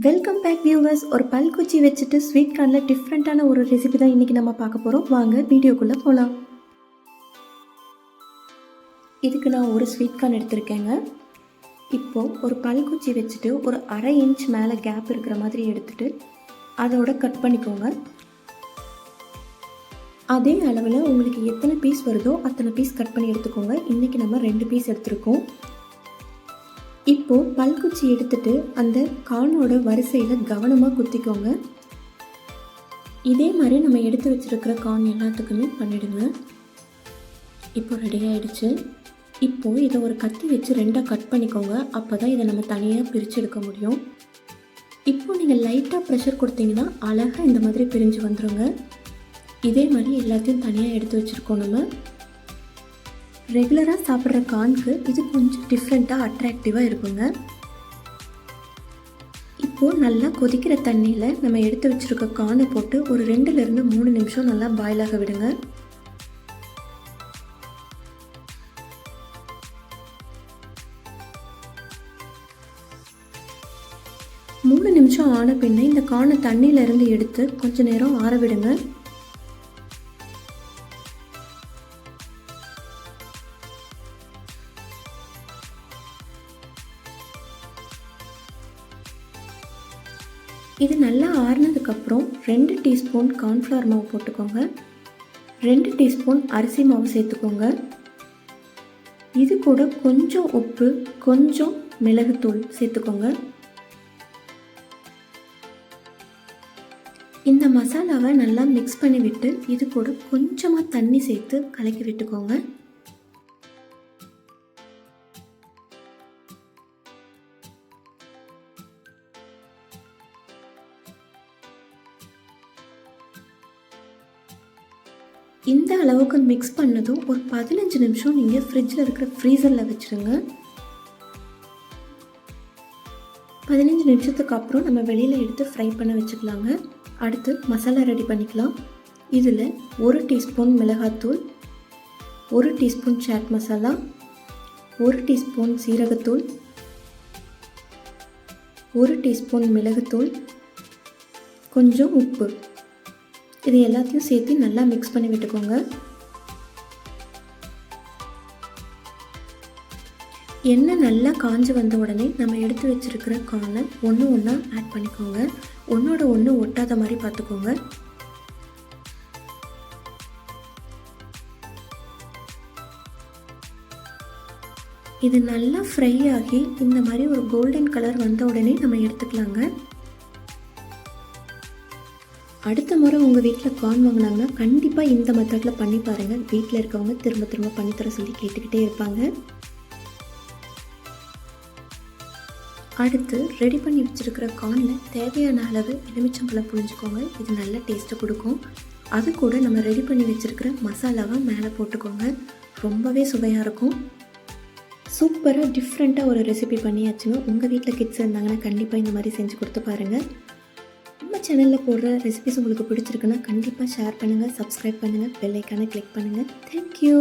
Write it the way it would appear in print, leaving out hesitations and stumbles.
Welcome back viewers. ஒரு பல்குச்சி வச்சுட்டு sweet கார்னில் டிஃப்ரெண்ட்டான ஒரு ரெசிபி தான் இன்றைக்கி நம்ம பார்க்க போகிறோம். வாங்க வீடியோக்குள்ளே போகலாம். இதுக்கு நான் ஒரு ஸ்வீட் கார்ன் எடுத்திருக்கேங்க. இப்போது ஒரு பல்குச்சி வச்சுட்டு ஒரு 1/2 இன்ச் மேலே கேப் இருக்கிற மாதிரி எடுத்துகிட்டு அதோட கட் பண்ணிக்கோங்க. அதே அளவில் உங்களுக்கு எத்தனை பீஸ் வருதோ அத்தனை பீஸ் கட் பண்ணி எடுத்துக்கோங்க. இன்றைக்கி நம்ம 2 பீஸ் எடுத்துருக்கோம். இப்போது பல்குச்சி எடுத்துட்டு அந்த கார்னோட வரிசையில் கவனமாக குத்திக்கோங்க. இதே மாதிரி நம்ம எடுத்து வச்சுருக்கிற கார்ன் எல்லாத்துக்குமே பண்ணிவிடுங்க. இப்போ ரெடி ஆகிடுச்சு. இப்போது இதை ஒரு கத்தி வச்சு 2ஆக கட் பண்ணிக்கோங்க. அப்போ தான் இதை நம்ம தனியாக பிரித்து எடுக்க முடியும். இப்போது நீங்கள் லைட்டாக ப்ரெஷர் கொடுத்தீங்கன்னா அழகாக இந்த மாதிரி பிரிஞ்சு வந்துடுங்க. இதே மாதிரி எல்லாத்தையும் தனியாக எடுத்து வச்சுருக்கோம். நம்ம ரெகுலராக சாப்பிட்ற கார்னுக்கு இது கொஞ்சம் டிஃப்ரெண்ட்டாக அட்ராக்டிவாக இருக்குங்க. இப்போது நல்லா கொதிக்கிற தண்ணியில் நம்ம எடுத்து வச்சுருக்க கார்னை போட்டு ஒரு 2லேருந்து 3 நிமிஷம் நல்லா பாயில் ஆக விடுங்க. மூணு நிமிஷம் ஆன பின்னே இந்த கார்னை தண்ணியிலேருந்து எடுத்து கொஞ்சம் நேரம் ஆற விடுங்க. இது நல்லா ஆறுனதுக்கப்புறம் 2 டீஸ்பூன் கார்ன்ஃப்ளவர் மாவு போட்டுக்கோங்க. 2 டீஸ்பூன் அரிசி மாவு சேர்த்துக்கோங்க. இது கூட கொஞ்சம் உப்பு, கொஞ்சம் மிளகுத்தூள் சேர்த்துக்கோங்க. இந்த மசாலாவை நல்லா மிக்ஸ் பண்ணி விட்டு இது கூட கொஞ்சமாக தண்ணி சேர்த்து கலக்கி விட்டுக்கோங்க. இந்த அளவுக்கு மிக்ஸ் பண்ணதும் ஒரு 15 நிமிஷம் நீங்கள் ஃப்ரிட்ஜில் இருக்கிற ஃப்ரீசரில் வச்சுருங்க. 15 நிமிஷத்துக்கு அப்புறம் நம்ம வெளியில் எடுத்து ஃப்ரை பண்ண வச்சுக்கலாங்க. அடுத்து மசாலா ரெடி பண்ணிக்கலாம். இதில் 1 டீஸ்பூன் மிளகாத்தூள், 1 டீஸ்பூன் சாட் மசாலா, 1 டீஸ்பூன் சீரகத்தூள், 1 டீஸ்பூன் மிளகுத்தூள், கொஞ்சம் உப்பு, இது எல்லாத்தையும் சேர்த்து நல்லா மிக்ஸ் பண்ணி விட்டுக்கோங்க. எண்ணெய் நல்லா காஞ்சி வந்த உடனே நம்ம எடுத்து வச்சுருக்கிற கார்னை ஒன்றா ஆட் பண்ணிக்கோங்க. ஒன்றோட ஒன்று ஒட்டாத மாதிரி பார்த்துக்கோங்க. இது நல்லா ஃப்ரை ஆகி இந்த மாதிரி ஒரு கோல்டன் கலர் வந்த உடனே நம்ம எடுத்துக்கலாங்க. அடுத்த முறை உங்கள் வீட்டில் கார்ன் வாங்கினாங்கன்னா கண்டிப்பாக இந்த மெத்தடில் பண்ணி பாருங்கள். வீட்டில் இருக்கவங்க திரும்ப திரும்ப பண்ணித்தர சொல்லி கேட்டுக்கிட்டே இருப்பாங்க. அடுத்து ரெடி பண்ணி வச்சுருக்கிற கார்னில் தேவையான அளவு எலுமிச்சம்பழம் புழிஞ்சுக்கோங்க. இது நல்ல டேஸ்ட்டை கொடுக்கும். அது கூட நம்ம ரெடி பண்ணி வச்சுருக்கிற மசாலாவை மேலே போட்டுக்கோங்க. ரொம்பவே சுவையாக இருக்கும். சூப்பராக டிஃப்ரெண்ட்டாக ஒரு ரெசிபி பண்ணியாச்சுங்க. உங்கள் வீட்டில் கிட்ஸ் இருந்தாங்கன்னா கண்டிப்பாக இந்த மாதிரி செஞ்சு கொடுத்து பாருங்கள். நம்ம சேனலில் போடுற ரெசிபிஸ் உங்களுக்கு பிடிச்சிருக்குன்னா கண்டிப்பாக ஷேர் பண்ணுங்கள், சப்ஸ்கிரைப் பண்ணுங்கள், பெல் ஐக்கானை கிளிக் பண்ணுங்கள். தேங்க்யூ.